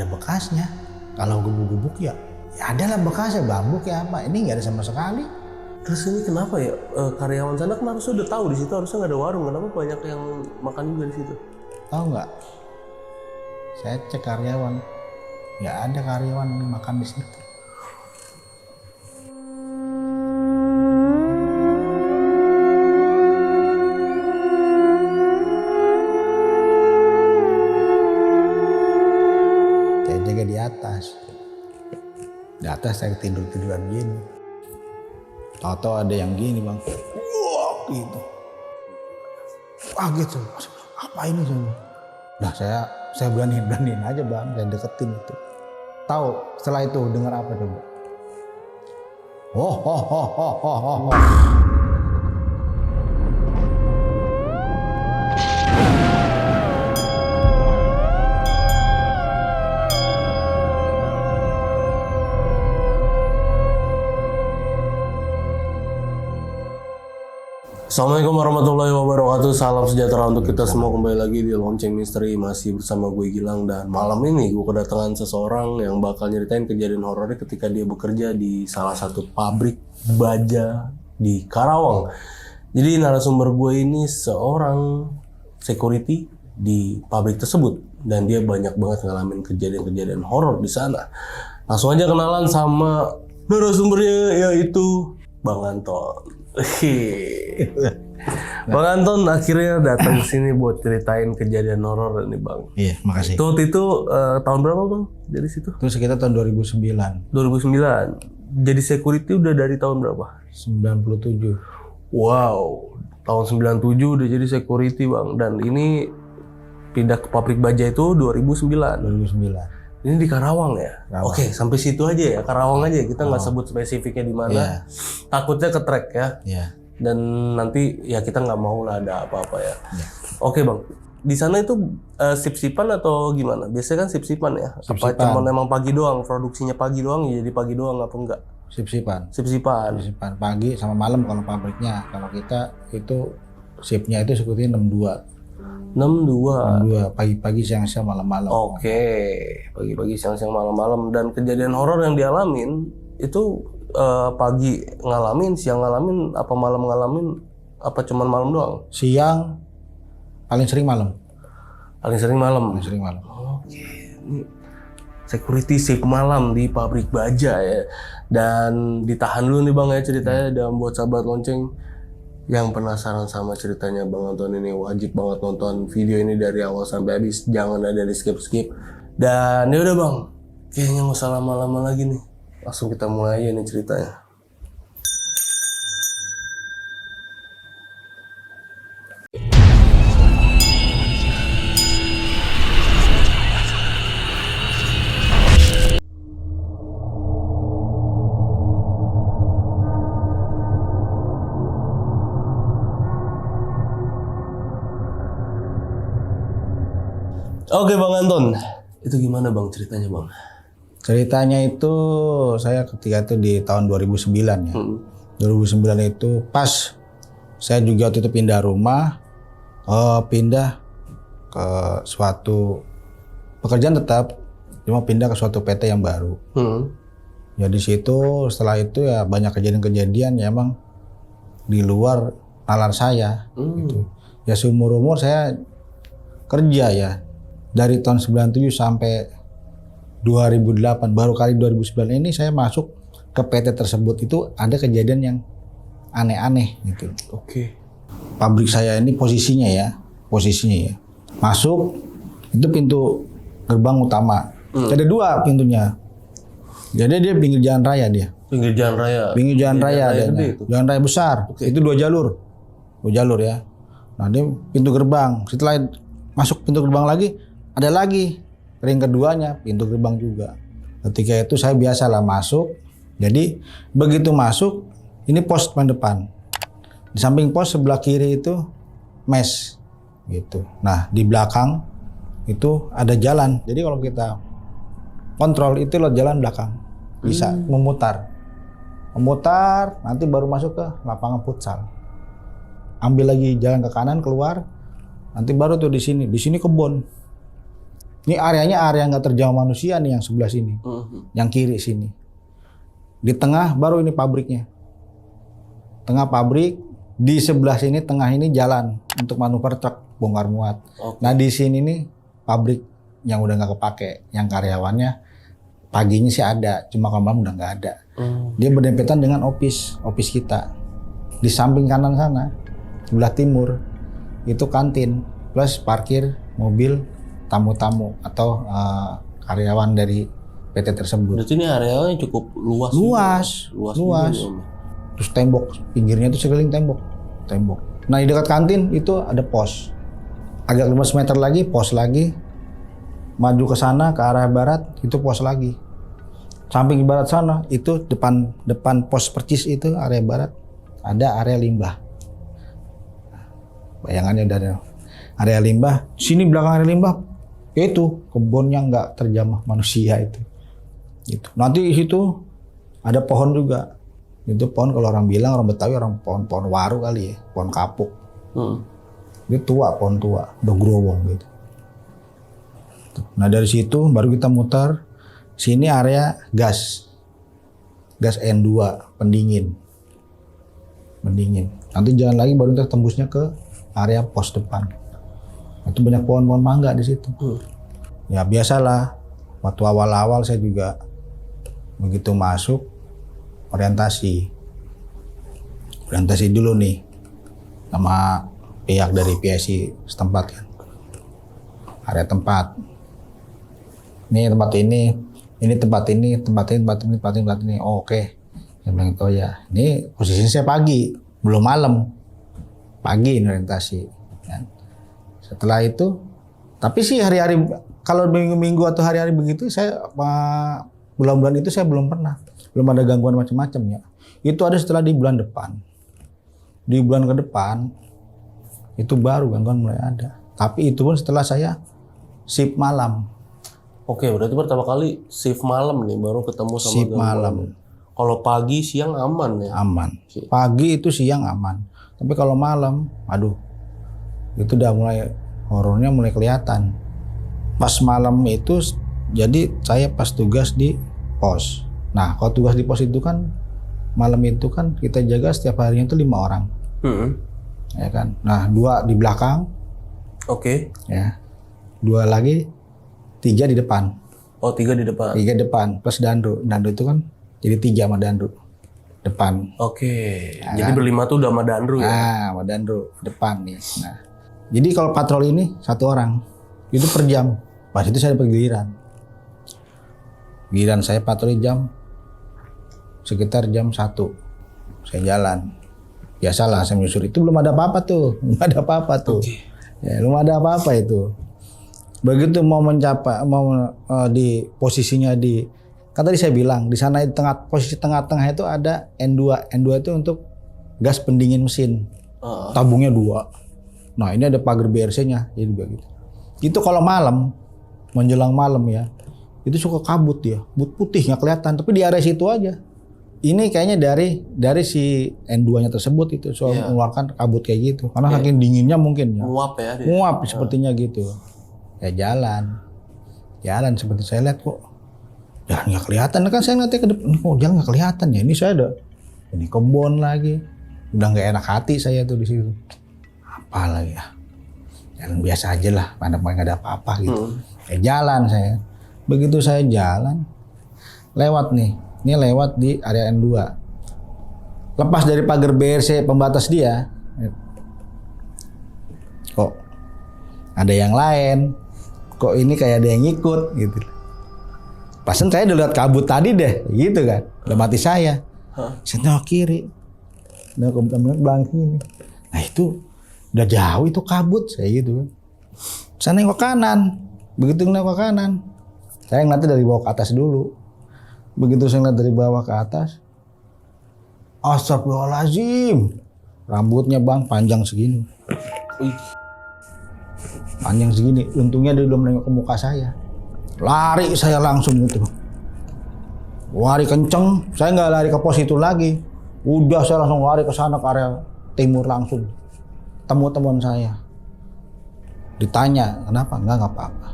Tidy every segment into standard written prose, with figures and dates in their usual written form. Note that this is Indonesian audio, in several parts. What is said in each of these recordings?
bekasnya. Kalau gubuk-gubuk ya ada lah bekasnya, bambu kayak apa. Ini nggak ada sama sekali. Terus ini kenapa ya karyawan sana kan harusnya udah tahu di situ harusnya nggak ada warung, kenapa banyak yang makan juga di situ? Tahu nggak? Saya cek karyawan, nggak ada karyawan yang makan di situ. Saya jaga di atas. Di atas saya tiduran gini. Tahu-tahu ada yang gini bang, wah gitu. Wah gitu, apa ini semua? Nah saya beraniin aja bang, saya deketin itu. Tahu setelah itu dengar apa coba? Oh. Assalamualaikum warahmatullahi wabarakatuh. Salam sejahtera untuk kita semua. Kembali lagi di Lonceng Misteri, masih bersama gue Gilang. Dan malam ini gue kedatangan seseorang yang bakal nyeritain kejadian horornya ketika dia bekerja di salah satu pabrik baja di Karawang. Jadi narasumber gue ini seorang security di pabrik tersebut dan dia banyak banget ngalamin kejadian-kejadian horor di sana. Langsung aja kenalan sama narasumbernya, yaitu Bang Anton. Bang Anton akhirnya datang ke sini buat ceritain kejadian horor ini bang. Iya, makasih. Waktu itu tahun berapa bang dari situ? Itu sekitar tahun 2009. 2009. Jadi security udah dari tahun berapa? 97. Wow, tahun 97 udah jadi security bang. Dan ini pindah ke pabrik baja itu 2009. 2009. Ini di Karawang ya? Karawang. Oke, sampai situ aja ya, Karawang aja. Kita nggak sebut spesifiknya di mana. Iya. Takutnya ke track ya. Iya. Dan nanti ya kita nggak mau lah ada apa-apa ya. Iya. Oke bang, di sana itu sip-sipan atau gimana? Biasanya kan sip-sipan ya? Sip-sipan. Apa cuma memang pagi doang, produksinya pagi doang ya jadi pagi doang apa enggak? Sip-sipan. Sip-sipan. Sip-sipan pagi sama malam kalau pabriknya. Kalau kita itu shiftnya itu seperti 62. 62. Pagi-pagi, siang-siang, malam-malam. Oke, pagi-pagi, siang-siang, malam-malam. Dan kejadian horor yang dialamin itu pagi ngalamin, siang ngalamin, apa malam ngalamin, apa cuman malam doang? Siang, paling sering malam. Paling sering malam. Paling sering malam. Oke, ini security shift malam di pabrik baja ya. Dan ditahan dulu nih bang ya ceritanya. Dan buat sahabat lonceng yang penasaran sama ceritanya Bang Anton ini, wajib banget nonton video ini dari awal sampai habis, jangan ada di skip. Dan ya udah bang, kayaknya nggak usah lama-lama lagi nih, langsung kita mulai aja nih ceritanya. Oke Bang Anton, itu gimana Bang ceritanya Bang? Ceritanya itu saya ketika itu di tahun 2009 ya. 2009 itu pas saya juga waktu itu pindah rumah, pindah ke suatu pekerjaan tetap, cuma pindah ke suatu PT yang baru. Ya di situ setelah itu ya banyak kejadian-kejadian ya emang di luar nalar saya. Gitu. Ya seumur-umur saya kerja ya. Dari tahun 97 sampai 2008, baru kali 2009 ini saya masuk ke PT tersebut itu ada kejadian yang aneh-aneh gitu. Oke. Pabrik saya ini posisinya ya. Masuk itu pintu gerbang utama. Ada dua pintunya. Jadi dia pinggir jalan raya dia. Pinggir jalan raya. Pinggir jalan raya gede itu. Jalan raya besar. Oke. Itu 2 jalur. 2 jalur ya. Nah, dia pintu gerbang. Setelah masuk pintu gerbang lagi ada lagi ring keduanya pintu gerbang juga. Ketika itu saya biasalah masuk. Jadi begitu masuk ini pos depan. Di samping pos sebelah kiri itu mes gitu. Nah di belakang itu ada jalan. Jadi kalau kita kontrol itu lewat jalan belakang bisa memutar nanti baru masuk ke lapangan futsal. Ambil lagi jalan ke kanan keluar nanti baru tuh di sini kebun. Ini areanya area nggak terjamah manusia nih yang sebelah sini, yang kiri sini. Di tengah baru ini pabriknya. Tengah pabrik, di sebelah sini tengah ini jalan untuk manuver truk bongkar muat. Nah di sini nih pabrik yang udah nggak kepake, yang karyawannya paginya sih ada, cuma kalau malam udah nggak ada. Dia berdempetan dengan office kita. Di samping kanan sana, sebelah timur itu kantin plus parkir mobil tamu-tamu atau karyawan dari PT tersebut. Berarti ini areanya cukup luas. Luas. Terus tembok pinggirnya itu sekeliling tembok. Nah di dekat kantin itu ada pos. Agak 15 meter lagi pos lagi. Maju ke sana ke arah barat itu pos lagi. Samping barat sana itu depan pos percis itu area barat ada area limbah. Bayangannya udah ada area limbah. Sini belakang area limbah itu kebun yang nggak terjamah manusia itu. Gitu. Nanti di situ ada pohon juga. Itu pohon kalau orang bilang orang Betawi orang pohon waru kali ya, pohon kapuk. Dia tua, pohon tua, udah growong gitu. Nah dari situ baru kita muter. Sini area gas N2 pendingin. Nanti jalan lagi baru kita tembusnya ke area pos depan. Itu banyak pohon-pohon mangga di situ. Ya biasalah, waktu awal-awal saya juga begitu masuk orientasi dulu nih sama pihak dari PSI setempat kan. Area tempat. Ini tempat ini. Oh, oke. Saya bilang itu ya. Ini posisinya saya pagi, belum malam. Pagi ini orientasi. Kan. Setelah itu, tapi sih hari-hari kalau minggu-minggu atau hari-hari begitu saya bulan-bulan itu saya belum ada gangguan macam-macam ya. Itu ada setelah di bulan depan. Di bulan ke depan itu baru gangguan mulai ada. Tapi itu pun setelah saya shift malam. Oke, berarti pertama kali shift malam nih baru ketemu sama shift gangguan. Malam. Kalau pagi siang aman ya? Aman. Pagi itu siang aman. Tapi kalau malam, aduh. Itu udah mulai horornya mulai kelihatan. Pas malam itu jadi saya pas tugas di pos. Nah, kalau tugas di pos itu kan malam itu kan kita jaga setiap harinya itu 5 orang. Ya kan. Nah, 2 di belakang. Oke. Ya. 2 lagi, 3 di depan. Oh, 3 di depan. 3 depan plus Dandu. Dandu itu kan jadi 3 sama Dandu depan. Oke. Ya, jadi kan? berlima tuh udah sama Dandru ya. Nah, sama Dandu depan nih. Nah. Jadi kalau patroli ini 1 orang. Itu per jam. Pas itu saya dapat giliran. Giliran saya patroli sekitar jam 1. Saya jalan. Biasalah saya menyusur itu belum ada apa-apa tuh. Belum ada apa-apa tuh. Okay. Ya, belum ada apa-apa itu. Begitu mau mencapai di posisinya kan tadi saya bilang di sana di posisi tengah-tengah itu ada N2. N2 itu untuk gas pendingin mesin. Tabungnya 2. Nah, ini ada pagar BRC-nya jadi begitu. Itu kalau malam menjelang malam ya. Itu suka kabut ya, kabut putih nggak kelihatan, tapi di area situ aja. Ini kayaknya dari si N2-nya tersebut itu mengeluarkan kabut kayak gitu, karena saking dinginnya mungkin ya. Nguap ya? Nguap sepertinya gitu. Ya jalan seperti saya lihat kok, jalan nggak kelihatan kan saya ngeliatnya ke depan, kok jalan nggak kelihatan ya. Ini saya ada, ini kebun lagi, udah nggak enak hati saya tuh di situ. Apa lagi ya? Jalan biasa aja lah, mana nggak ada apa-apa gitu. Ya jalan saya. Begitu saya jalan, lewat nih, ini lewat di area N2. Lepas dari pagar BRC pembatas dia, kok ada yang lain, kok ini kayak ada yang ngikut gitu. Pasan saya udah lihat kabut tadi deh, gitu kan, udah mati saya. Saya tengok kiri, udah kebetulan belakang sini. Nah itu udah jauh itu kabut, saya gitu. Saya nengok kanan, begitu nengok kanan. Saya ngeliatnya dari bawah ke atas dulu. Begitu saya ngeliat dari bawah ke atas, astagfirullahaladzim. Rambutnya bang panjang segini. Panjang segini. Untungnya dia belum nengok ke muka saya. Lari saya langsung gitu. Lari kenceng. Saya nggak lari ke pos itu lagi. Udah saya langsung lari ke sana ke area timur langsung. Temu teman saya. Ditanya kenapa? Nggak apa-apa.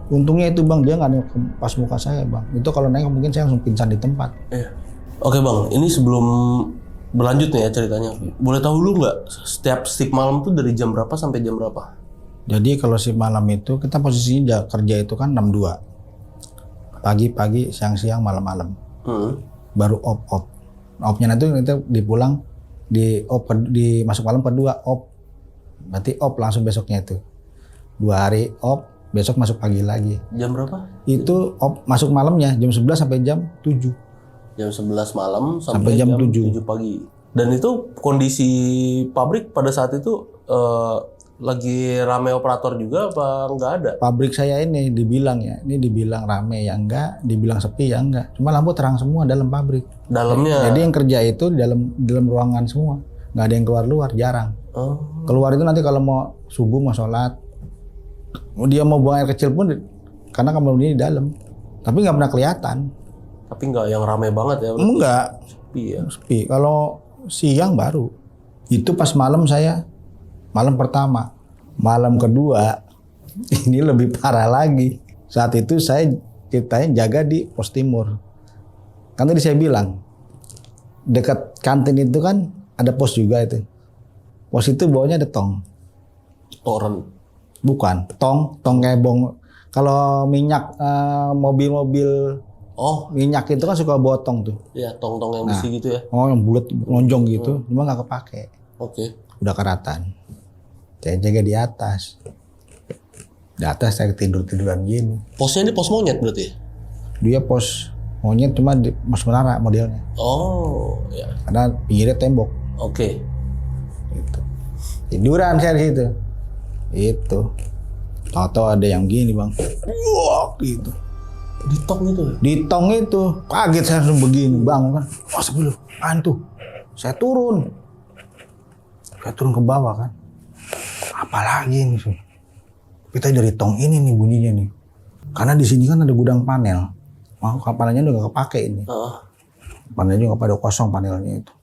Untungnya itu bang, dia nggak naik pas muka saya bang. Itu kalau naik mungkin saya langsung pingsan di tempat. Iya. Oke bang, ini sebelum berlanjut nih ya ceritanya. Boleh tahu lu nggak setiap shift malam tuh dari jam berapa sampai jam berapa? Jadi kalau shift malam itu kita posisinya kerja itu kan 6-2. Pagi-pagi, siang-siang, malam-malam. Baru op. Opnya nanti kita dipulang di masuk malam kedua op. Berarti op langsung besoknya itu. 2 hari op. Besok masuk pagi lagi. Jam berapa? Itu masuk malamnya jam 11 sampai jam 7. Jam 11 malam sampai jam 7 pagi. Dan itu kondisi pabrik pada saat itu lagi rame operator juga apa nggak ada? Pabrik saya ini dibilang rame ya enggak, dibilang sepi ya enggak. Cuma lampu terang semua dalam pabrik. Dalamnya? Jadi yang kerja itu di dalam ruangan semua. Nggak ada yang keluar jarang. Keluar itu nanti kalau mau subuh mau sholat. Dia mau buang air kecil pun karena kamar ini di dalam, tapi nggak pernah kelihatan. Tapi nggak yang ramai banget ya? Enggak. Sepi ya? Sepi. Kalau siang baru. Itu pas malam malam pertama. Malam kedua, ini lebih parah lagi. Saat itu saya ceritanya jaga di pos timur. Kan tadi saya bilang, dekat kantin itu kan ada pos juga itu. Pos itu bawahnya ada tong. Toren? Bukan, tong kayak bong. Kalau minyak mobil-mobil minyak itu kan suka bawa tong tuh. Iya, tong-tong yang besi gitu ya. Oh, yang bulat lonjong gitu, cuma nggak kepake. Oke. Udah keratan. Saya jaga di atas. Di atas saya tiduran gini. Posnya ini pos monyet berarti? Dia pos monyet cuma di Mas Menara modelnya. Oh, ya. Karena pinggirnya tembok. Oke. Gitu. Tiduran saya di situ. Itu. Tahu-tahu ada yang gini bang. Wah gitu. Di tong itu? Di tong itu. Kaget saya langsung begini bang kan. Wah sebelum apaan tuh? Saya turun ke bawah kan. Apalagi ini sih. Kita dari tong ini nih bunyinya nih. Karena di sini kan ada gudang panel. Panelnya udah gak kepake ini. Panelnya juga pada kosong panelnya itu.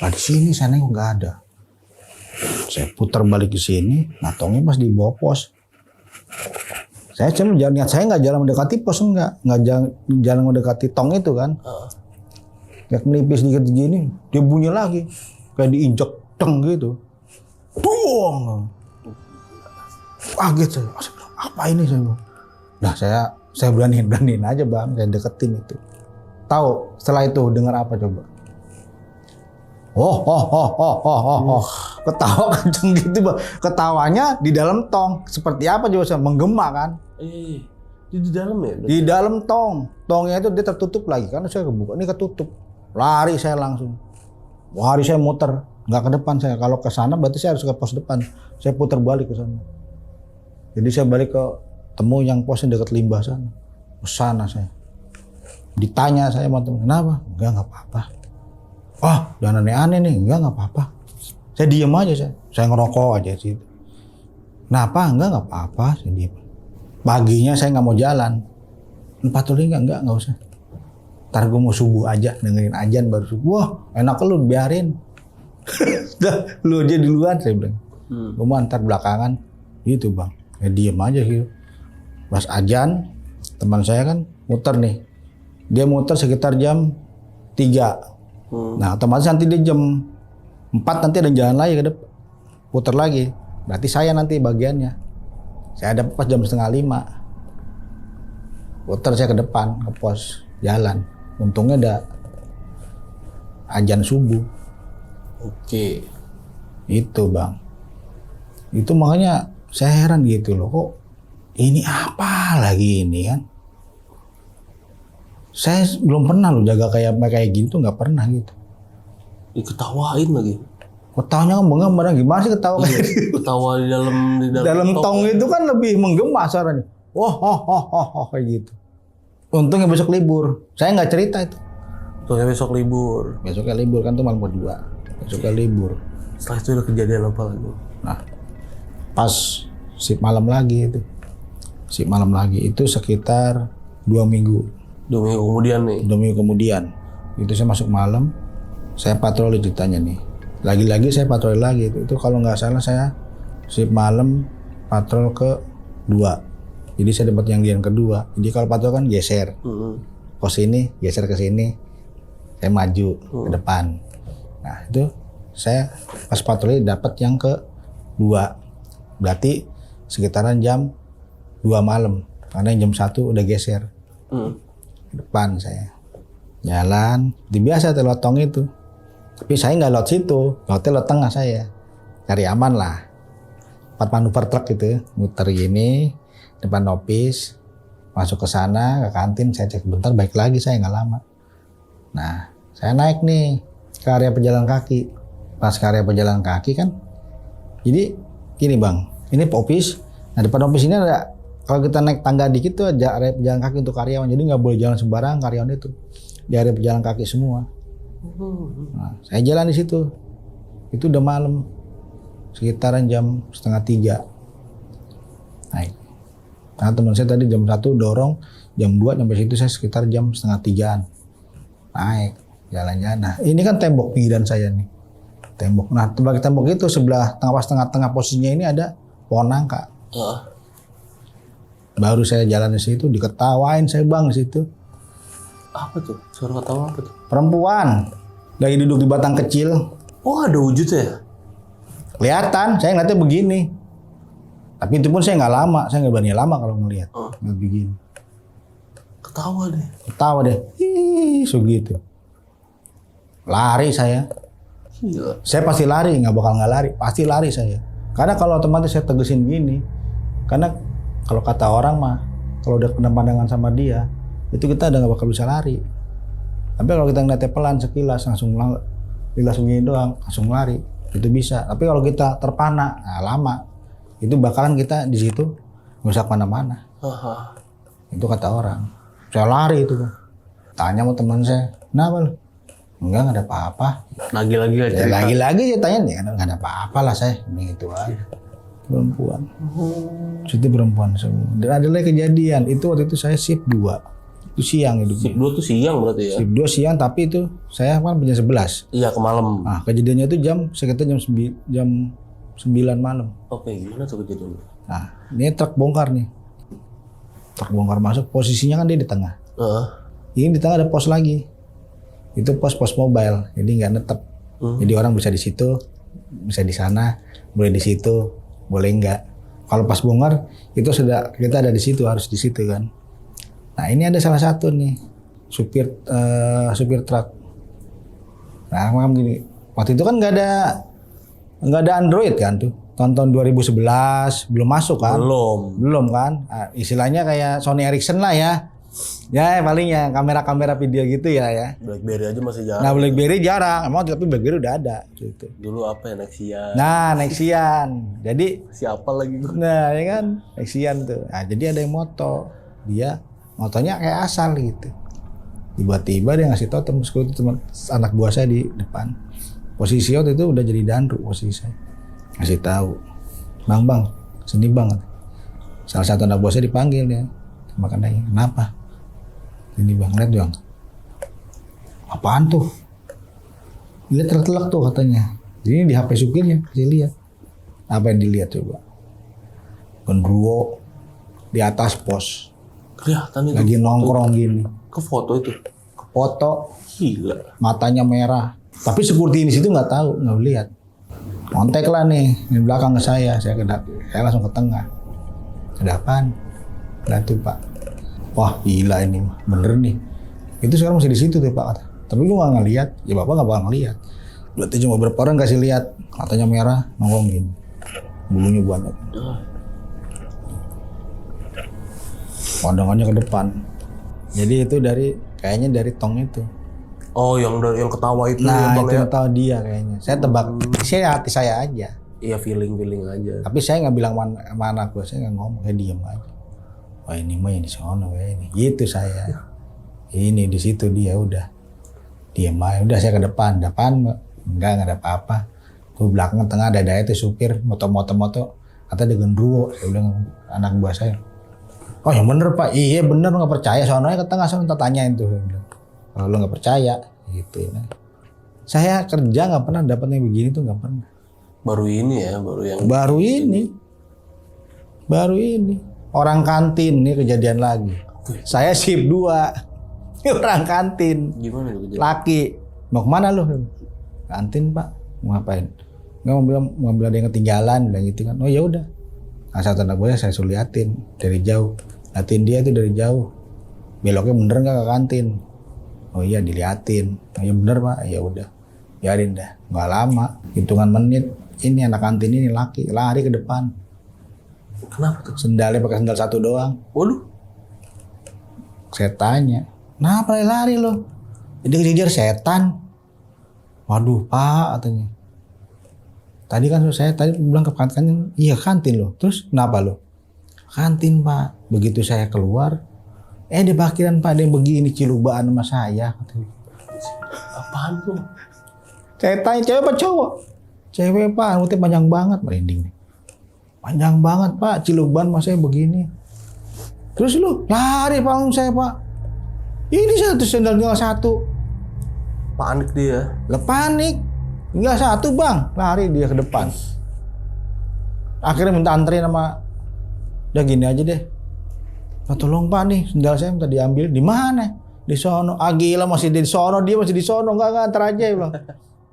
Nah di sini sana nggak ada. Saya putar balik ke sini, nah tongnya pas di bawah pos. Saya cuma niat saya nggak jalan mendekati pos nggak jalan mendekati tong itu kan. Kayak melipis dikit gini, dia bunyi lagi, kayak diinjek teng gitu. Buang. Kaget saya. Apa ini saya? Nah saya beraniin aja bang, saya deketin itu. Tahu setelah itu dengar apa coba? Ketawa kenceng gitu bang. Ketawanya di dalam tong. Seperti apa coba saya? Menggema kan? Di dalam ya? Di dalam tong. Tongnya itu dia tertutup lagi. Karena saya kebuka. Ini ketutup. Lari saya langsung. Lari saya muter. Nggak ke depan saya. Kalau ke sana berarti saya harus ke pos depan. Saya putar balik ke sana. Jadi saya balik ke temu yang posnya dekat limbah sana. Ke sana saya. Ditanya saya sama teman. Kenapa? Enggak apa-apa. Wah, jangan aneh-aneh nih. Enggak apa-apa. Saya diem aja saya ngerokok aja sih. Kenapa? Enggak apa-apa. Saya diem. Paginya saya nggak mau jalan. Patroli enggak usah. Ntar gue mau subuh aja, dengerin ajan baru subuh. Wah, enak lu biarin. Lu aja duluan saya bilang. Gue mau ntar belakangan. Gitu bang. Ya diem aja gitu. Pas ajan, teman saya kan muter nih. Dia muter sekitar jam 3. Nah otomatis nanti dia jam 4 nanti ada jalan lagi ke depan. Putar lagi. Berarti saya nanti bagiannya. Saya ada pas jam 4:30. Putar saya ke depan, ke pos jalan. Untungnya ada ajan subuh. Oke. Itu bang. Itu makanya saya heran gitu loh. Kok ini apa lagi ini kan? Saya belum pernah loh jaga kayak gitu, nggak pernah gitu. Diketawain lagi. Ketawanya kan menggema, gimana sih ketawa kayak gitu? Ketawa di dalam tong itu kan lebih menggema suaranya. Kayak gitu. Untungnya besok libur. Saya nggak cerita itu. Untungnya besok libur. Besoknya libur kan tuh malam kedua. Besoknya libur. Setelah itu udah kejadian apa lagi? Nah, pas shift malam lagi itu. Shift malam lagi itu sekitar 2 minggu. 2 minggu kemudian nih? 2 minggu kemudian. Itu saya masuk malam, saya patroli ditanya nih. Lagi-lagi saya patroli lagi. Itu kalau nggak salah saya shift malam patrol ke 2. Jadi saya dapat yang kedua. Jadi kalau patroli kan geser. Pos ini geser ke sini. Saya maju ke depan. Nah, itu saya pas patroli dapat yang kedua. Berarti sekitaran jam 2 malam. Karena jam 1 udah geser. Ke depan saya. Jalan. Biasa lewat tong itu. Tapi saya nggak lewat situ. Lewatnya lewat tengah saya. Cari aman lah. 4 manuver truk gitu. Muter gini. Depan office. Masuk ke sana, ke kantin. Saya cek bentar, balik lagi saya nggak lama. Nah, saya naik nih ke area pejalan kaki. Pas ke area pejalan kaki kan. Jadi gini bang. Ini office. Nah depan office ini ada. Kalau kita naik tangga dikit tuh ada area pejalan kaki untuk karyawan. Jadi nggak boleh jalan sembarang karyawan itu. Di area pejalan kaki semua. Nah, saya jalan di situ. Itu udah malam. Sekitaran jam 2:30. Naik. Karena teman saya tadi jam 1 dorong. Jam 2 sampai situ saya sekitar jam 2:30-an. Naik. Jalan-jalan. Nah ini kan tembok pinggiran saya nih. Tembok. Nah bagi tembok itu sebelah tengah posisinya ini ada pohon nangka. Baru saya jalan di situ, diketawain saya bang di situ. Apa tuh? Suara ketawa apa tuh? Perempuan lagi duduk di batang kecil. Oh ada wujudnya? Kelihatan, saya ngeliatnya begini. Tapi itu pun saya nggak lama, saya nggak berani lama kalau ngeliat. Nggak begini. Ketawa deh. Ih, segitu. Lari saya. Gila. Saya pasti lari, nggak bakal nggak lari. Pasti lari saya. Karena kalau otomatis saya tegesin gini. Karena kalau kata orang mah, kalau udah kena pandangan sama dia, itu kita udah nggak bakal bisa lari. Tapi kalau kita ngeliatnya pelan sekilas, langsung gini doang, langsung lari, itu bisa. Tapi kalau kita terpana, nah lama, itu bakalan kita di situ nggak bisa kemana-mana. Itu kata orang. Saya lari itu, tanya sama teman saya, kenapa lu? Enggak ada apa-apa. Lagi-lagi aja. Lagi-lagi saya tanya nih, nggak ada apa-apa lah saya, ini itu aja. Perempuan. Itu perempuan semua. Dan ada lagi kejadian, itu waktu itu saya shift 2. Itu siang itu. Shift 2 tuh siang berarti ya? Shift 2 siang, tapi itu saya kan jam 11. Iya ke malam. Nah, kejadiannya itu sekitar jam 9 malam. Oke, gimana tuh kejadiannya? Nah, ini truk bongkar nih. Truk bongkar masuk, posisinya kan dia di tengah. Ini di tengah ada pos lagi. Itu pos mobile, jadi nggak netep. Jadi orang bisa di situ, bisa di sana, boleh di situ. Boleh enggak. Kalau pas bongkar itu sudah kita ada di situ, harus di situ kan. Nah ini ada salah satu nih supir truk. Nah makam gini, waktu itu kan nggak ada Android kan tuh. Tahun 2011 belum masuk kan? Belum kan? Nah, istilahnya kayak Sony Ericsson lah ya. Ya paling ya kamera video gitu ya. BlackBerry aja masih jarang. Nah BlackBerry jarang, emang tapi BlackBerry udah ada gitu. Dulu apa ya, Nexian. Nah Nexian, jadi siapa lagi gue? Nah ya kan Nexian tuh. Nah jadi ada yang motonya kayak asal gitu. Tiba-tiba dia ngasih tau teman anak buah saya di depan. Posisi waktu itu udah jadi danru posisi saya. Ngasih tahu, bang, sini bang. Salah satu anak buah saya dipanggil dia. Makanya kenapa? Ini bang, lihat bang. Apaan tuh? Lihat tertelak tuh katanya. Ini di HP supirnya, kasih lihat. Apa yang dilihat coba? Genderuwo di atas pos. Kelihatan itu. Lagi nongkrong gini. Ke foto itu? Ke foto. Gila. Matanya merah. Tapi security di situ nggak tahu, nggak lihat. Kontak lah nih di belakang ke saya langsung ke tengah. Ada apaan? Lihat tuh pak. Wah gila ini bener nih. Itu sekarang masih di situ tuh pak. Tapi lu nggak ngelihat, ya bapak nggak bakal ngelihat. Berarti cuma beberapa orang kasih lihat, matanya merah, nongkrong gini, bulunya banyak. Pandangannya ke depan. Jadi itu kayaknya dari tong itu. Oh yang ketawa itu. Nah itu yang tahu dia kayaknya. Saya tebak, hati saya aja. Iya feeling aja. Tapi saya nggak bilang mana gue, saya nggak ngomong, saya diem aja. Wah ini mah yang di sono kayak ini. Gitu saya. Ini di situ dia udah diem aja. Udah saya ke depan enggak ada apa-apa. Ke belakang tengah ada itu supir moto. Kata dia genderuwo. Saya bilang anak buah saya. Oh yang bener pak. Iya bener, nggak percaya. Soalnya ke tengah saya minta tanyain tuh. Kalau lo nggak percaya gitu. Nah. Saya kerja nggak pernah dapat yang begini tuh nggak pernah. Baru ini ya, baru ini. orang kantin, ini kejadian lagi. Saya shift 2. Ini orang kantin. Gimana itu kejadian? Laki. Mau kemana lu? Kantin Pak. Mau ngapain? Nggak, mau bilang ada yang ketinggalan, bilang gitu kan. Oh ya udah. Nah, satu anak buahnya saya suruh liatin dari jauh. Liatin dia itu dari jauh. Beloknya bener nggak ke kantin? Oh iya diliatin. Oh iya bener Pak. Ya udah. Biarin dah. Nggak lama. Hitungan menit. Ini anak kantin ini laki lari ke depan. Kenapa tuh? Sendalnya pakai sendal satu doang. Waduh. Saya tanya, kenapa lari lo? Jadi kejar setan. Waduh Pak katanya. Tadi kan saya bilang ke kantin, iya kantin loh. Terus kenapa lo? Kantin Pak. Begitu saya keluar, di parkiran Pak ada yang begini cilubaan sama saya. Katanya. Apaan tuh? Saya tanya cewek apa cowok? Cewek Pak, rambutnya panjang banget, merinding nih. Panjang banget Pak, ciluban mas saya begini. Terus lu lari Pak saya Pak. Ini satu sendal tinggal satu. Panik dia. Lah panik. Tinggal satu Bang, lari dia ke depan. Akhirnya minta anterin sama, udah gini aja deh. Nah, tolong Pak nih, sendal saya minta diambil. Di mana? Di sono. Ah gila masih di sono, dia masih di sono. Enggak antar aja ya Bang.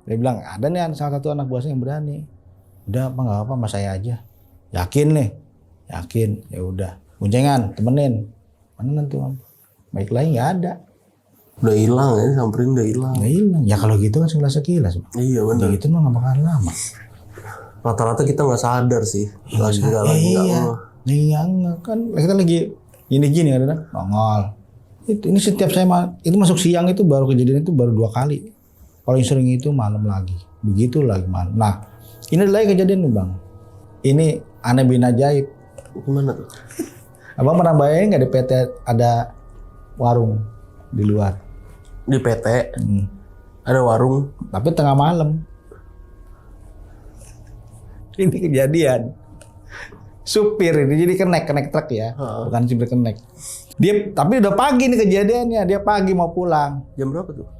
Dia bilang ada nih salah satu anak buahnya yang berani. Udah apa nggak apa, mas saya aja. Yakin nih, yakin. Ya udah. Boncengan, temenin. Mana nanti Om? Baik lagi nggak ada. Udah hilang ya, samperin udah hilang. Nggak hilang. Ya kalau gitu kan sekilas. Iya benar. Gitu mah nggak bakalan lama. Rata-rata kita nggak sadar sih. Lagi nggak Iya kan kita lagi gini ada nongol. Ini setiap saya itu masuk siang itu baru kejadian itu baru 2 kali. Paling sering itu malam lagi. Begitu lagi malam. Nah, ini lagi kejadian nih Bang. Ini aneh bin ajaib. Gimana tuh? Abang pernah bayangin nggak di PT ada warung di luar? Di PT ada warung. Tapi tengah malam. Ini kejadian. Supir ini jadi kenek truk ya. Bukan supir kenek. Dia tapi udah pagi nih kejadiannya. Dia pagi mau pulang. Jam berapa tuh?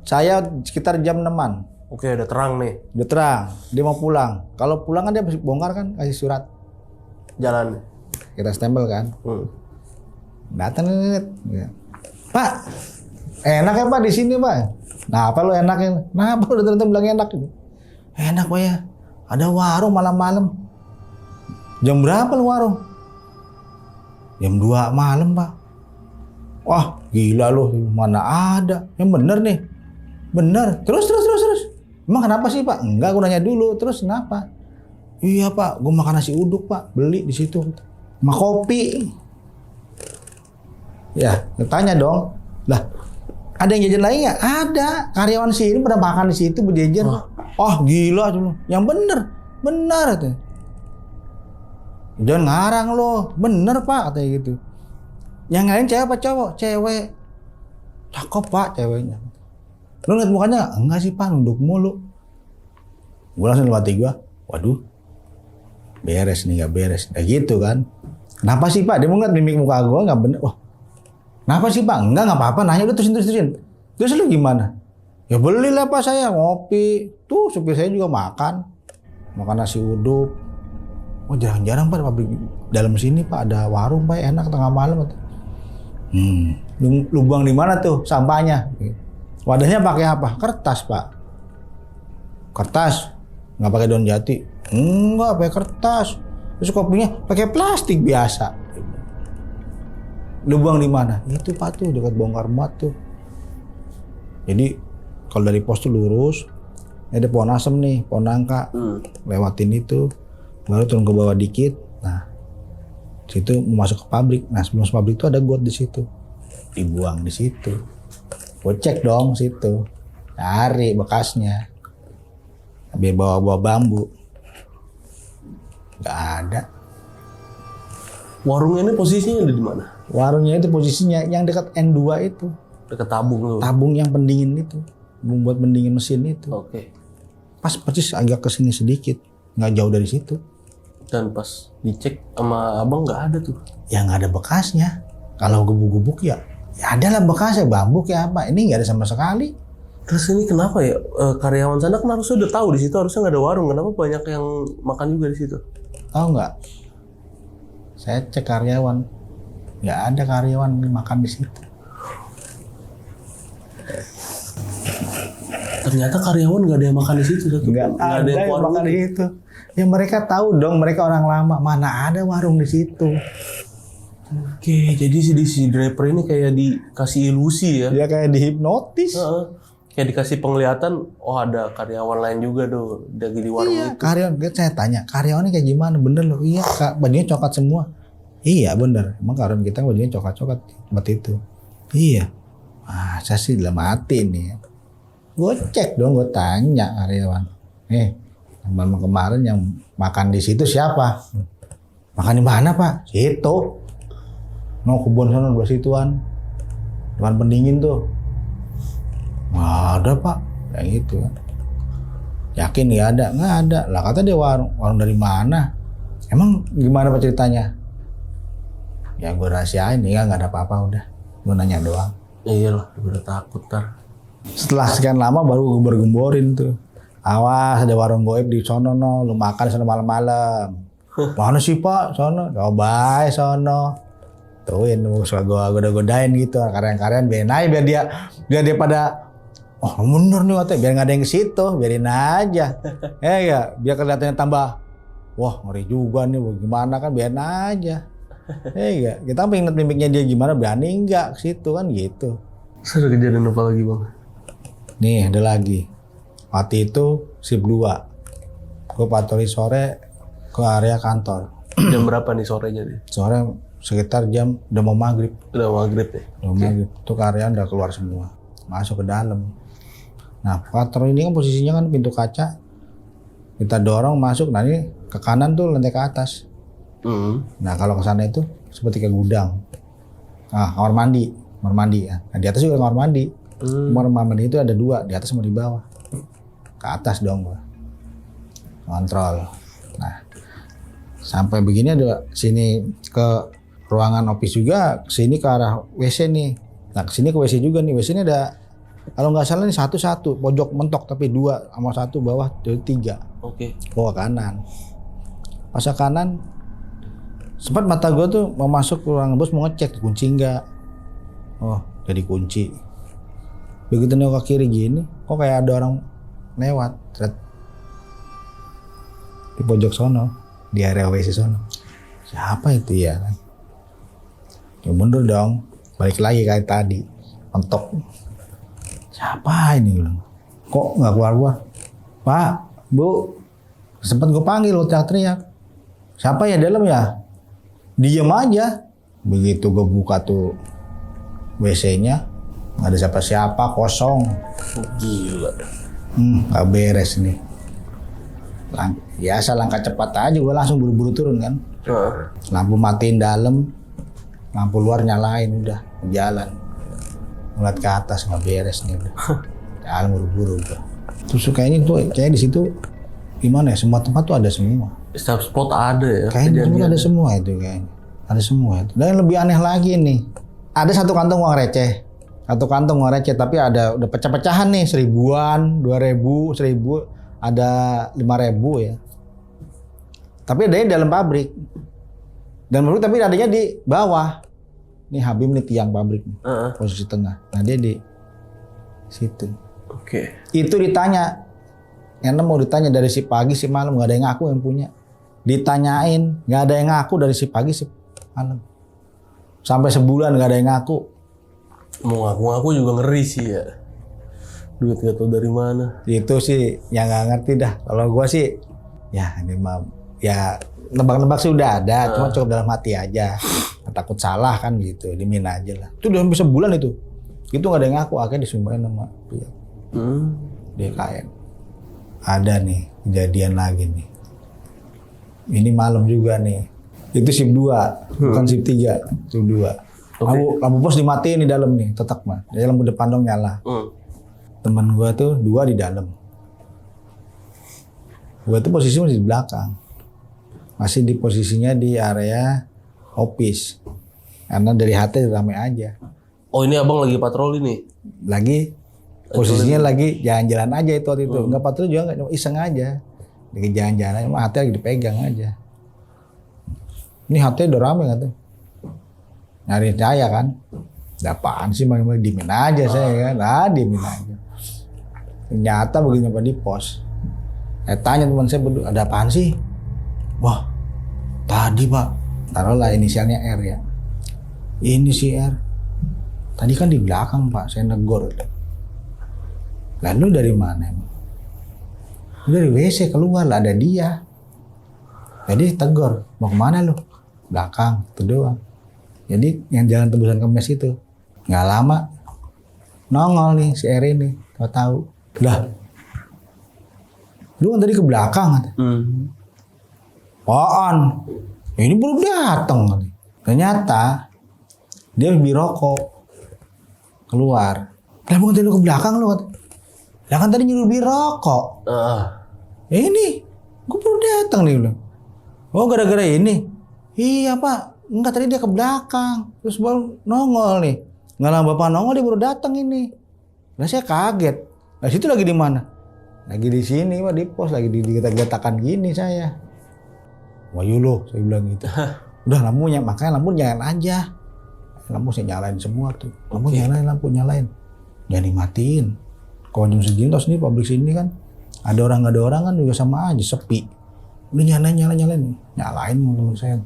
Saya sekitar jam 6-an. Oke, udah terang nih. Udah terang. Dia mau pulang. Kalau pulang kan dia bongkar kan, kasih surat. Jalan. Kita stempel kan. Datang nih. Pak, enak ya Pak di sini Pak. Nah apa lo enaknya? Nah apa udah ternyata bilang enak gitu. Enak Pak ya. Ada warung malam-malam. Jam berapa lo warung? Jam 2 malam Pak. Wah gila lo, mana ada. Yang bener nih. Bener. Terus. Emang kenapa sih Pak? Enggak, gue nanya dulu. Terus kenapa? Iya Pak, gue makan nasi uduk Pak. Beli di situ. Sama kopi. Ya, tanya dong. Lah, ada yang jajan lain nggak? Ada. Karyawan sini pada makan di situ berjajan. Oh gila tuh. Yang bener tuh. Jangan ngarang lo. Bener Pak katanya gitu. Yang lain cewek apa cowok? Cewek. Cakep Pak ceweknya. Lu liat mukanya? Enggak sih Pak, nunduk mulu. Gue langsung dalam hati gue, waduh, beres nih, gak beres. Kayak gitu kan. Kenapa sih Pak? Dia mau ngeliat mimik muka gue gak bener. Wah, kenapa sih Pak? Enggak apa-apa, nanya udah terusin. Terus lu gimana? Ya belilah Pak saya, ngopi. Tuh supir saya juga makan nasi uduk. Oh jarang-jarang Pak di pabrik dalam sini Pak ada warung Pak, enak tengah malam. Lu buang di mana tuh sampahnya? Wadahnya pakai apa? Kertas Pak. Kertas, nggak pakai daun jati? Enggak, pakai kertas. Terus kopinya pakai plastik biasa. Lu buang di mana? Itu Pak tuh dekat bongkar muat tuh. Jadi kalau dari pos tuh lurus, ada pohon asem nih, pohon nangka. Lewatin itu, baru turun ke bawah dikit. Nah, situ mau masuk ke pabrik. Nah sebelum masuk pabrik itu ada got di situ. Dibuang di situ. Gue cek dong situ, cari bekasnya. Biar bawa bambu, nggak ada. Warungnya ini posisinya ada di mana? Warungnya itu posisinya yang dekat N2 itu. Dekat tabung tuh. Tabung yang pendingin itu, membuat pendingin mesin itu. Oke. Pas persis agak kesini sedikit, nggak jauh dari situ. Dan pas dicek sama abang nggak ada tuh. Ya nggak ada bekasnya. Kalau gebuk-gebuk ya ada lah bekasnya, bambu kayak apa. Ini nggak ada sama sekali. Terus ini kenapa ya karyawan sana kan harusnya udah tahu di situ harusnya nggak ada warung. Kenapa banyak yang makan juga di situ? Tahu nggak? Saya cek karyawan, nggak ada karyawan yang makan di situ. Ternyata karyawan nggak ada yang makan di situ. Nggak ada yang makan di situ. Ya mereka tahu dong, mereka orang lama, mana ada warung di situ. Oke, jadi si driver ini kayak dikasih ilusi ya? Dia kayak dihipnotis. Kayak dikasih penglihatan, oh ada karyawan lain juga tuh lagi di warung itu. Karyawan, saya tanya, karyawannya kayak gimana? Bener loh, iya bajunya coklat semua. Iya bener, emang karyawan kita bajunya coklat-coklat tempat itu. Iya, saya sih udah mati nih. Gue cek dong, gue tanya karyawan. Teman kemarin yang makan di situ siapa? Makan di mana Pak? Situ. Mau kebun sana dua situan. Depan pendingin tuh. Nggak ada Pak. Kayak gitu kan. Yakin nggak ada? Nggak ada. Lah kata dia warung dari mana? Emang gimana Pak ceritanya? Ya gue rahasiain ya, nggak ada apa-apa udah. Gue nanya doang. Iyalah, udah takut ntar. Setelah sekian lama baru gue bergemborin tuh. Awas ada warung goib di sono no, lu makan sono malam-malam. Mana sih Pak? Sono. Coba sono. Tuhin, suka gue godain gitu, karyan-karyan biar dia pada, oh bener nih katanya, biar nggak ada yang ke situ, biarin aja, ya, biar kelihatannya tambah, wah ngeri juga nih, gimana kan, biarin aja, ya, kita pengen mimiknya dia gimana, berani nggak ke situ kan gitu. Ada kejadian apa lagi Bang? Nih ada lagi, waktu itu shift 2, gue patroli sore ke area kantor. Jam berapa nih sorenya nih? Sore sekitar jam udah mau maghrib. Udah maghrib ya? Udah maghrib. Tuh karyawan udah keluar semua. Masuk ke dalam. Nah kantor ini kan posisinya kan pintu kaca. Kita dorong masuk. Nah ini ke kanan tuh lantai ke atas. Nah kalau ke sana itu seperti ke gudang. Nah kamar mandi ya. Nah di atas juga kamar mandi. Kamar mandi itu ada 2. Di atas sama di bawah. Ke atas dong gua. Kontrol. Nah sampai begini ada sini ke ruangan office juga, kesini ke arah WC nih. Nah kesini ke WC juga nih. WC ini ada, kalau nggak salah nih satu pojok mentok tapi 2 sama 1 bawah jadi 3. Oke. Oh kanan. Pas ke kanan, sempat mata gue tuh mau masuk ke ruangan bos mau ngecek kunci nggak. Oh jadi kunci. Begitu nengok ke kiri gini, kok kayak ada orang lewat. Di pojok sono, di area WC sono. Siapa itu ya kan? Ya mundur dong, balik lagi kayak tadi, mentok. Siapa ini? Kok nggak keluar? Pak, Bu, sempat gue panggil lo teriak-teriak. Siapa ya dalam ya? Diem aja. Begitu gue buka tuh WC-nya, nggak ada siapa-siapa, kosong. Gila. Nggak beres nih. Biasa langkah cepat aja, gue langsung buru-buru turun kan. Lampu matiin dalam. Lampu luar nyalain udah jalan, ngeliat ke atas nggak beres nih udah, jalan buru-buru udah. Terus kayaknya tuh kayak di situ gimana ya, semua tempat tuh ada semua. Setiap spot ada ya. Kayaknya ada semua itu kayaknya, ada semua itu. Dan yang lebih aneh lagi nih, ada satu kantong uang receh, tapi ada udah pecah-pecahan nih 1000-an, 2000, 1000, ada 5.000 ya. Tapi adanya dalam pabrik. Dan menurut tapi adanya di bawah. Nih Habib nih tiang pabrik nih, posisi tengah. Nah dia di situ. Oke. Itu ditanya, Enem mau ditanya dari si pagi si malam nggak ada yang ngaku yang punya. Ditanyain nggak ada yang ngaku dari si pagi si malam. Sampai sebulan nggak ada yang ngaku. Mau ngaku-ngaku juga ngeri sih ya. Duit nggak tahu dari mana. Itu sih yang nggak ngerti dah. Kalau gua sih, ya ini mah ya. Nebak-nebak sih udah ada, cuma cukup dalam hati aja. Takut salah kan gitu, dimin aja lah. Itu udah hampir sebulan itu. Itu nggak ada yang ngaku, akhirnya disumpahin sama pihak DKM. Ada nih, kejadian lagi nih. Ini malam juga nih. Itu shift 2, bukan shift 3, shift 2. Lampu pos dimatiin di dalam nih, tetap mah. Di lampu depan dong nyala. Temen gua tuh 2 di dalam. Gua tuh posisinya masih di belakang. Masih di posisinya di area office. Karena dari HT ramai aja. Oh ini abang lagi patroli nih? Lagi, posisinya lagi jalan-jalan aja itu waktu itu. Enggak patroli juga, iseng aja. Lagi jalan-jalan, HT lagi dipegang aja. Ini hati udah rame katanya. Nyariin saya kan. Ada apaan sih Bang? Diemin aja saya kan. Diemin aja. Ternyata begitu nyampe di pos. Saya tanya teman saya berdua, ada apaan sih? Wah, tadi Pak. Taruhlah inisialnya R ya. Ini si R. Tadi kan di belakang Pak, saya negor. Lalu dari mana emang? Dari WC keluar lah, ada dia. Jadi tegur, mau kemana lu? Belakang, itu doang. Jadi yang jalan tembusan kemes itu. Nggak lama, nongol nih si R ini. Tahu-tahu. Lah, lu kan tadi ke belakang. Apaan? Ini belum datang. Ternyata dia beli rokok. Keluar. Lah bukan tadi lu ke belakang lu. Lah kan tadi nyuruh beli rokok. Ini, gue baru datang nih lu. Oh gara-gara ini? Iya Pak, enggak tadi dia ke belakang. Terus baru nongol nih. Nggak lama Bapak nongol dia baru datang ini. Lah saya kaget. Lah situ lagi di mana? Lagi di sini Pak, di pos. Lagi digetak-getakan gini saya. Wah yulo, saya bilang gitu. Udah lampunya, makanya lampu nyalain aja. Lampu saya nyalain semua tuh. Lampu nyalain. Jangan dimatiin. Kalau jam segini tos nih pabrik sini kan ada orang nggak ada orang kan juga sama aja sepi. Udah nyalain teman saya.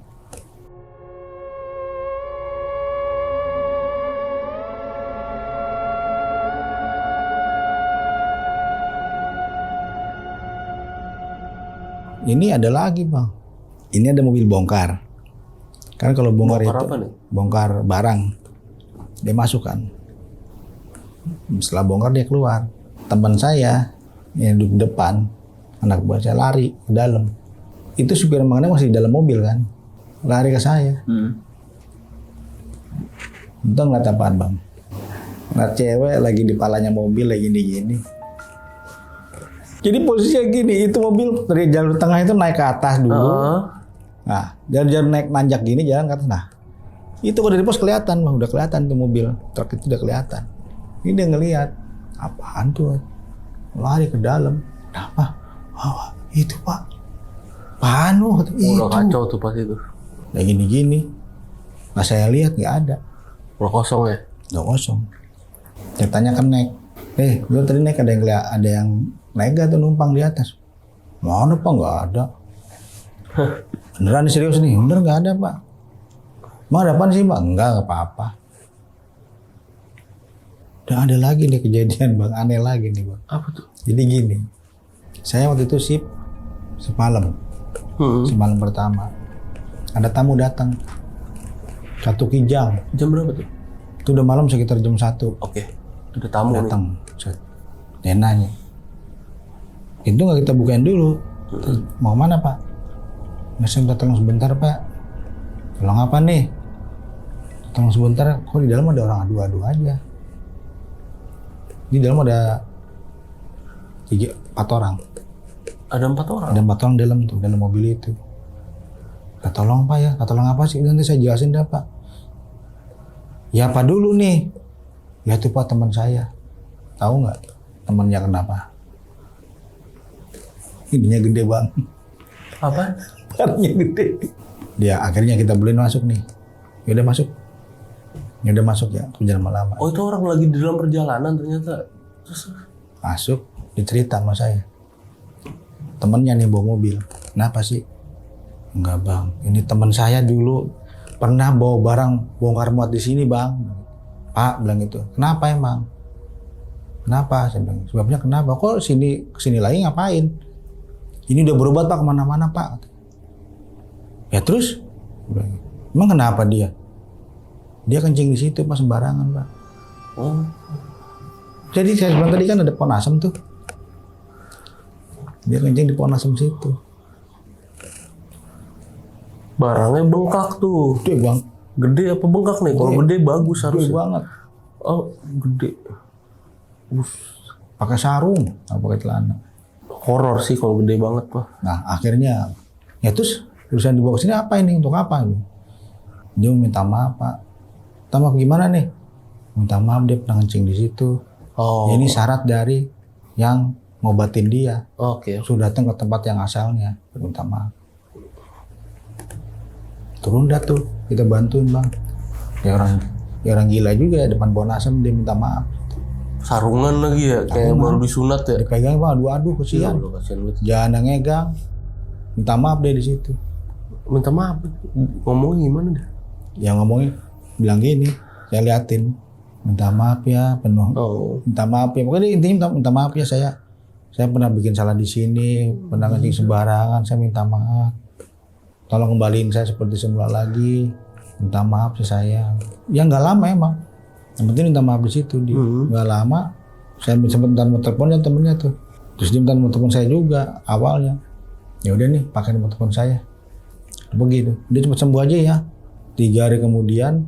Ini ada lagi Bang. Ini ada mobil bongkar. Kan kalau bongkar itu apa nih? Bongkar barang. Dia masuk kan. Setelah bongkar dia keluar. Teman saya yang duduk depan, anak buah saya lari ke dalam. Itu supir Bang masih di dalam mobil kan. Lari ke saya. Untung ngeliat apaan Bang? Ngeliat cewek lagi di palanya mobil lagi gini. Jadi posisinya gini, itu mobil dari jalur tengah itu naik ke atas dulu. Nah, dari jalur naik nanjak gini jalan ke atas. Nah, itu kalau dari pos kelihatan Bang, udah kelihatan tuh mobil. Truk itu udah kelihatan. Ini dia ngelihat, apaan tuh? Lari ke dalam. Kenapa? Oh, itu Pak. Panu. Udah kacau tuh pas itu. Nah gini. Nah saya lihat nggak ada. Udah kosong ya? Udah kosong. Saya tanya ke Nek. Lu tadi Nek ada yang naik gak tuh numpang di atas? Mana Pak? Nggak ada. Beneran serius nih? Bener nggak ada Pak. Emang ada apaan sih Pak? Enggak apa-apa. Dan ada lagi nih kejadian Bang, aneh lagi nih Bang. Apa tuh? Jadi gini, saya waktu itu shift semalam pertama. Ada tamu datang, 1 kijang. Jam berapa tuh? Itu udah malam sekitar jam 1. Oke, ada tamu datang. Dia nanya, itu nggak kita bukain dulu. Mau mana Pak? Nggak, saya minta tolong sebentar Pak. Tolong apa nih? Tolong sebentar, kok di dalam ada orang adu-adu aja. Di dalam ada 4 orang. Ada 4 orang? Ada 4 orang dalam mobil itu. Tolong Pak ya, tolong apa sih? Nanti saya jelasin dah Pak. Ya apa dulu nih? Ya tuh Pak teman saya. Tahu nggak temannya kenapa? Ininya gede Bang. Apa? Parahnya gede. Dia akhirnya kita bolehin masuk nih. Ya udah masuk. Ya, perjalanan lama. Oh itu orang lagi di dalam perjalanan ternyata. Terus masuk, dicerita sama saya. Temennya nih bawa mobil. Kenapa sih? Enggak Bang, ini teman saya dulu pernah bawa barang bongkar muat di sini Bang. Pak bilang gitu. Kenapa emang? Kenapa? Saya bilang, sebabnya kenapa? Kok kesini lagi ngapain? Ini udah berobat Pak kemana-mana Pak. Ya terus? Emang kenapa dia? Dia kencing di situ Pak sembarangan Pak. Oh. Jadi saya bilang tadi kan ada pohon asem tuh. Dia kencing di pohon asem situ. Barangnya bengkak tuh. Gede Bang. Gede apa bengkak nih? Kalau gede bagus harusnya. Gede banget. Oh gede. Pakai sarung, nggak pakai celana. Horor sih kalau gede banget Pak. Nah akhirnya, ya terus urusan dibawa ke sini apa ini? Untuk apa? Dia minta maaf Pak. Minta maaf gimana nih? Minta maaf dia pernah kencing di situ. Oh. Ya, ini syarat dari yang ngobatin dia. Oke. Sudah datang ke tempat yang asalnya, minta maaf. turun dah tuh, kita bantuin bang. Ya orang gila juga ya, depan pohon asem dia minta maaf. Sarungan lagi ya, kayak baru disunat ya. Dipegang bang, aduh kesian. Jangan ngegang, minta maaf deh di situ. Minta maaf, ngomongnya gimana deh? Yang ngomongnya bilang gini, saya liatin, minta maaf ya penuh, minta maaf ya. Pokoknya intinya minta maaf ya, saya pernah bikin salah di sini, pernah kencing sembarangan, saya minta maaf. Tolong kembaliin saya seperti semula lagi, minta maaf sih saya. Ya nggak lama emang, yang penting minta maaf di situ dia. Nggak lama, saya sempat minta nomor teleponnya temennya tuh, terus dia minta nomor telepon saya juga awalnya. Ya udah nih, pakai nomor telepon saya. Begitu, dia cepat sembuh aja ya. 3 hari kemudian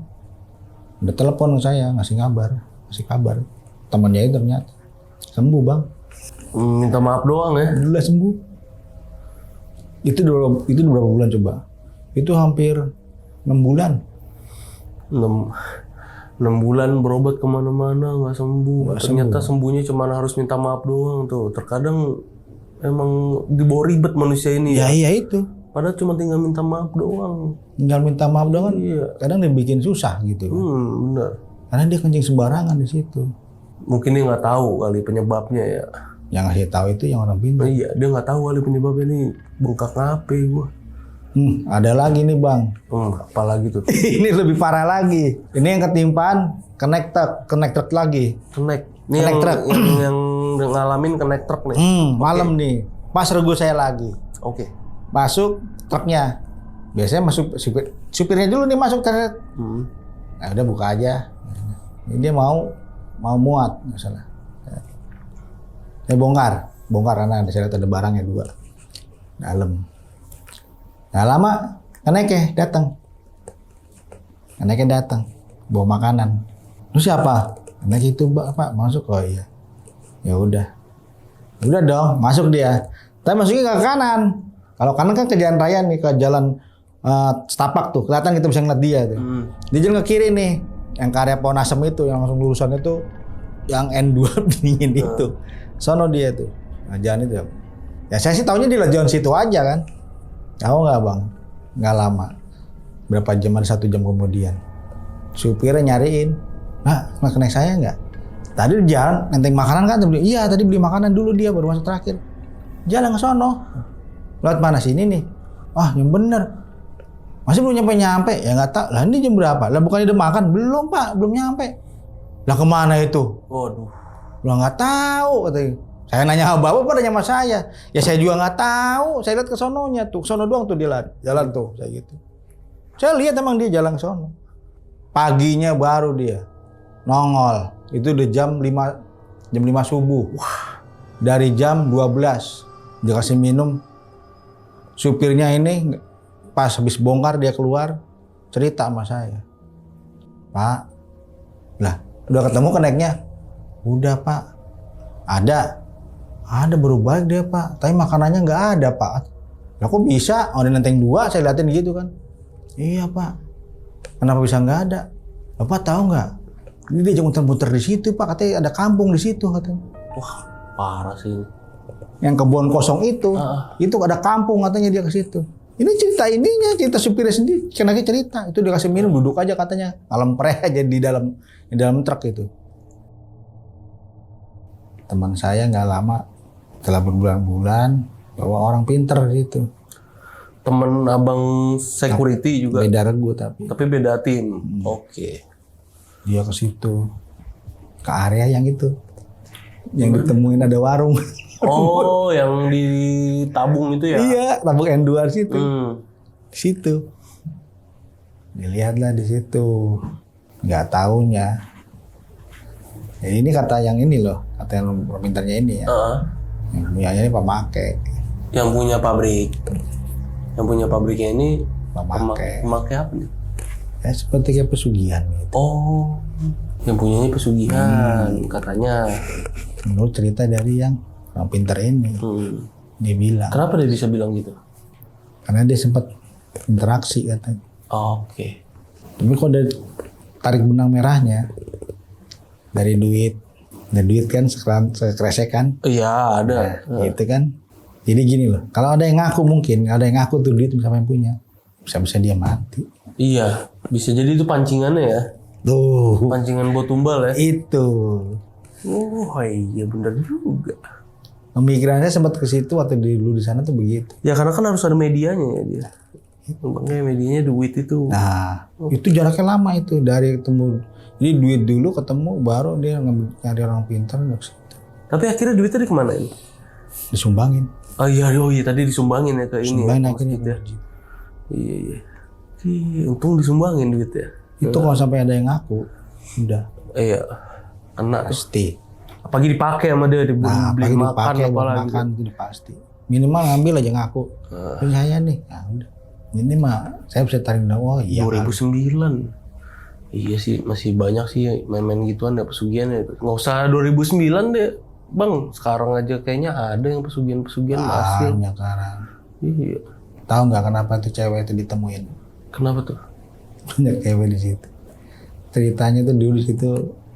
udah telepon ke saya, ngasih kabar. Temannya itu ternyata sembuh bang. Minta maaf doang ya? Udah sembuh. Itu berapa bulan coba? Itu hampir 6 bulan. 6 bulan berobat kemana-mana nggak sembuh. Ternyata sembuhnya cuma harus minta maaf doang tuh. Terkadang emang dibawa ribet manusia ini ya. Iya itu. Padahal cuma tinggal minta maaf doang. Tinggal minta maaf doang. Iya. Kadang dibikin susah gitu. Benar. Karena dia kencing sembarangan di situ. Mungkin dia nggak tahu kali penyebabnya ya. Yang ngasih tahu itu yang orang pintar. Iya, dia nggak tahu kali penyebabnya nih bengkak ngape gua. Ada lagi nih bang. Apalagi tuh? Ini lebih parah lagi. Ini yang ketimpaan connect truk lagi. Ini yang ngalamin connect truk nih. Malam nih. Pas regu saya lagi. Oke. Masuk truknya. Biasanya masuk supirnya dulu nih masuk ternyata. Nah udah buka aja. Ini dia mau muat nggak salah. Saya bongkar karena saya lihat ada barangnya 2 dalam. Nah lama keneknya datang bawa makanan. Terus siapa? Kenek itu pak masuk. Oh iya. Ya udah dong masuk dia. Tapi masuknya ke kanan. Kalau kanan kan ke jalan raya nih, ke jalan setapak tuh, kelihatan kita bisa ngeliat dia tuh. Dia jalan ke kiri nih, yang ke area pohon asem itu, yang langsung lulusan itu, yang N2 dingin itu. Sono dia tuh, nah, jalan itu. Ya saya sih taunya di jalan situ aja kan. Tahu nggak bang? Nggak lama, berapa jam, ada 1 jam kemudian, supirnya nyariin, nggak kena saya nggak? Tadi di jalan nenteng makanan kan? Iya tadi beli makanan dulu dia baru masuk terakhir. Jalan ke sono. Lewat mana sini nih? Yang bener. Masih belum nyampe? Ya nggak tahu. Lah ini jam berapa? Lah bukannya udah makan? Belum pak, belum nyampe. Lah kemana itu? Waduh. Lah nggak tahu katanya. Saya nanya sama bapak, nanya sama saya. Ya saya juga nggak tahu. Saya lihat ke sononya tuh, sono doang tuh dia jalan tuh, saya gitu. Saya lihat emang dia jalan ke sono. Paginya baru dia nongol. Itu udah jam 5 subuh. Wah. Dari jam 12 dia kasih minum. Supirnya ini pas habis bongkar dia keluar cerita sama saya. Pak, lah udah ketemu keneknya? Udah pak. Ada baru balik dia pak. Tapi makanannya nggak ada pak. Lah kok bisa? Ada nenteng 2 saya liatin gitu kan. Iya pak. Kenapa bisa nggak ada? Bapak tahu nggak? Ini dia muter-muter di situ pak. Katanya ada kampung di situ katanya. Wah parah sih. Yang kebun kosong itu ada kampung katanya dia ke situ. Ini cerita supirnya sendiri, kenanya cerita. Itu dia kasih minum, duduk aja katanya, ngalempre aja di dalam truk itu. Teman saya nggak lama, setelah berbulan-bulan, bawa orang pinter gitu. Temen abang security juga? Beda regu tapi beda tim. Oke. Dia ke situ, ke area yang itu, yang ditemuin ada warung. Oh, yang di tabung itu ya? Iya, tabung N2 situ. Di situ. Dilihatlah di situ. Nggak taunya. Ya ini kata yang ini loh, kata yang pintarnya ini ya. Yang punyanya ini pemakai. Yang punya pabrik. Yang punya pabriknya ini pemakai apa nih? Ya seperti kayak pesugihan gitu. Oh, yang punyanya pesugihan katanya. Menurut cerita dari yang orang pintar ini, dia bilang. Kenapa dia bisa bilang gitu? Karena dia sempat interaksi katanya. Oke. Tapi kok dari tarik benang merahnya dari duit kan sekresekan. Iya ada. Gitu kan. Jadi gini loh, kalau ada yang ngaku mungkin, ada yang ngaku tuh duit sama yang punya. bisa-bisa dia mati. Iya, bisa jadi itu pancingannya ya. Tuh, Pancingan buat tumbal ya. itu. Oh iya bener juga. Pemikirannya sempat ke situ waktu dulu di sana tuh begitu. Ya karena kan harus ada medianya ya dia. Makanya medianya duit itu. Nah, itu jaraknya lama itu dari ketemu. Jadi duit dulu ketemu baru dia nyari orang pintar ke situ. Tapi akhirnya duitnya dikemanain? Disumbangin. Oh iya tadi disumbangin ya ke ini. Disumbangin Ya, akhirnya. masjid ya. Iya. Untung disumbangin duitnya. Itu kalau sampai ada yang ngaku, udah Iya. Kena. pasti. Apalagi dipakai sama dia beli Apalagi makan dipakai buat apalagi. makan itu udah pasti. Minimal ngambil aja ngaku. Ini saya nih. Nah, udah. Ini mah saya bisa tarik dong. Oh iya. 2009. Iya sih masih banyak sih main-main gituan ya pesugihan ya. Nggak usah 2009 deh. Bang, sekarang aja kayaknya ada yang pesugihan-pesugihan masih. Banyak sekarang. Iya. Tahu nggak kenapa tuh cewek itu ditemuin? Kenapa tuh? Banyak cewek di situ. Ceritanya tuh dulu di situ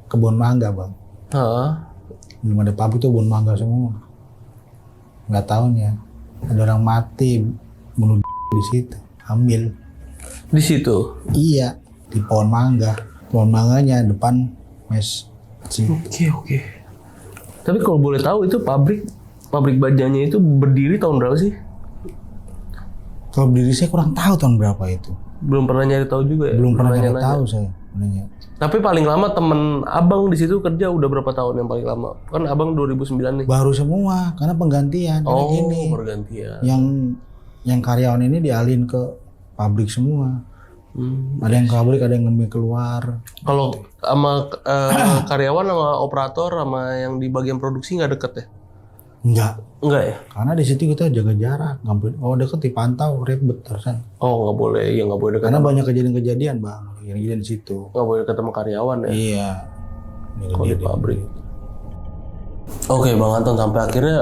kebun mangga, Bang. Hah? Belum ada pabrik tuh kebun mangga semua. Nggak tahunya ada orang mati bunuh di situ, hamil. Di situ. Iya, di pohon mangga. Pohon mangganya depan mes. Oke. Tapi kalau boleh tahu itu pabrik bajanya itu berdiri tahun berapa sih? Kalau berdiri saya kurang tahu tahun berapa itu. Belum pernah nyari tahu juga ya? Belum pernah nanya-nanya. nyari tahu saya. Nanya. Tapi paling lama temen abang di situ kerja udah berapa tahun yang paling lama? Kan abang 2009 nih. Baru semua karena penggantian. Karena gini, Pergantian. yang karyawan ini dialihin ke pabrik semua. Ada yang ke pabrik, ada yang ngambil keluar. Kalau sama karyawan sama operator sama yang di bagian produksi nggak deket ya? Enggak ya? Karena di situ kita jaga jarak. Oh deket dipantau, ribet terusan. Oh nggak boleh, ya nggak boleh deket. Karena banyak kejadian-kejadian bang, kejadian di situ. Nggak boleh ketemu karyawan ya? Iya. Kalau di pabrik. Oke, Bang Anton sampai akhirnya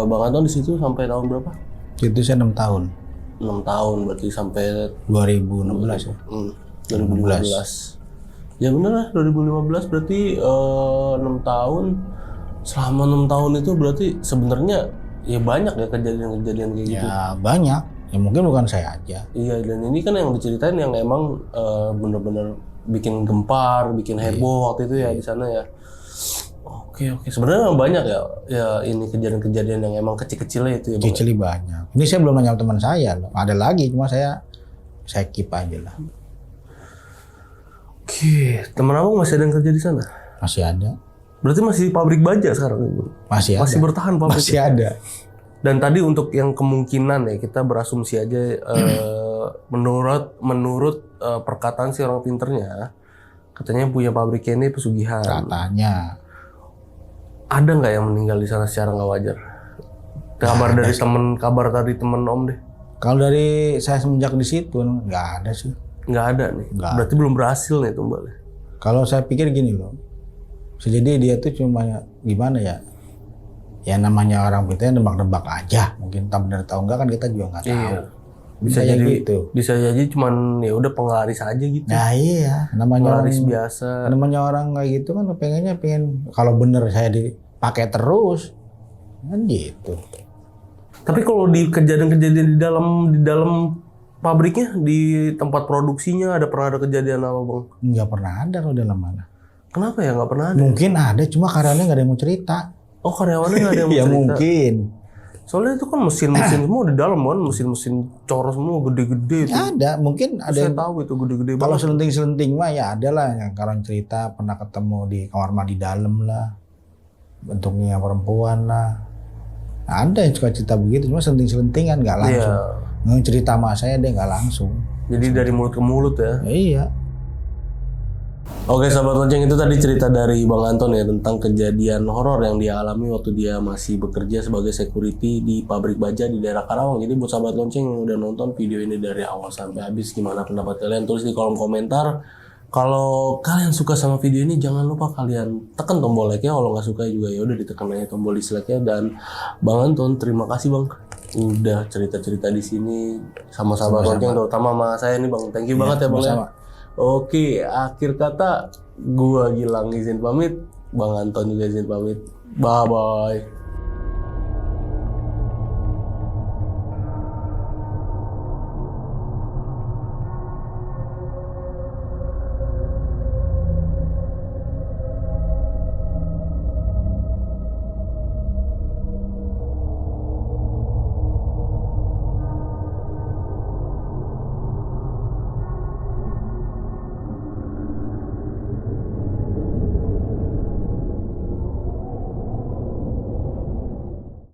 Bang Anton di situ sampai tahun berapa? Itu saya 6 tahun. 6 tahun berarti sampai 2016 ya. 2015. Ya bener lah 2015 berarti 6 tahun. Selama 6 tahun itu berarti sebenarnya ya banyak ya kejadian-kejadian kayak gitu. Ya banyak. Ya mungkin bukan saya aja. Iya dan ini kan yang diceritain yang emang bener-bener bikin gempar, bikin heboh waktu itu ya di sana ya. Oke. Sebenarnya memang banyak ya ini kejadian-kejadian yang emang kecil-kecilnya itu ya. Bang. Kecil banyak. Ini saya belum nanya teman saya loh. Ada lagi cuma saya keep aja lah. Oke, teman abang masih ada yang kerja di sana? Masih ada. Berarti masih di pabrik baja sekarang Ibu? Masih ada. Masih bertahan pabrik? Masih ada. Dan tadi untuk yang kemungkinan ya kita berasumsi aja menurut perkataan si orang pinternya katanya punya pabriknya ini pesugihan. Katanya. Ada nggak yang meninggal di sana secara nggak wajar? Kabar dari temen Om deh. Kalau dari saya semenjak di situ nggak ada sih. Nggak ada nih. Nggak. Berarti belum berhasil nih tumbalnya. Kalau saya pikir gini loh. Jadi dia tuh cuma gimana ya? Ya namanya orang kita nebak-nebak aja. Mungkin tak benar atau enggak kan kita juga nggak tahu. Iya. Bisa jadi gitu. Bisa jadi cuman ya udah penglaris aja gitu. Nah iya, namanya Penglaris orang, biasa. namanya orang kayak gitu kan pengen kalau bener saya dipakai terus kan gitu. Tapi kalau di kejadian-kejadian di dalam pabriknya, di tempat produksinya pernah ada kejadian apa bang? Nggak pernah ada kalau dalam mana. Kenapa ya nggak pernah ada? Mungkin ada, cuma karyawannya nggak ada yang mau cerita. Oh karyawannya nggak ada yang mau Ya cerita? mungkin. Soalnya itu kan mesin-mesin semua di dalam kan, mesin-mesin cor semua gede-gede itu. Ada, mungkin ada. Saya Yang, tahu itu gede-gede kalau banget. selenting-selenting mah ya ada lah yang orang cerita pernah ketemu di kamar mandi dalam lah. Bentuknya perempuan lah. Nah, ada yang suka cerita begitu, cuma selenting-selentingan nggak langsung. Iya. Nggak cerita sama saya dia nggak langsung. Jadi dari mulut ke mulut ya. Ya, iya. Oke sahabat lonceng itu tadi cerita dari Bang Anton ya tentang kejadian horor yang dia alami waktu dia masih bekerja sebagai security di pabrik baja di daerah Karawang. Jadi buat sahabat lonceng yang udah nonton video ini dari awal sampai habis gimana pendapat kalian tulis di kolom komentar. Kalau kalian suka sama video ini jangan lupa kalian tekan tombol like-nya. Kalau nggak suka juga ya udah ditekan aja tombol dislike-nya. Dan Bang Anton terima kasih Bang udah cerita-cerita di sini sama sahabat lonceng terutama sama saya nih Bang. Thank you banget ya Bang ya. Oke, akhir kata gua Gilang izin pamit, Bang Anton juga izin pamit. Bye bye.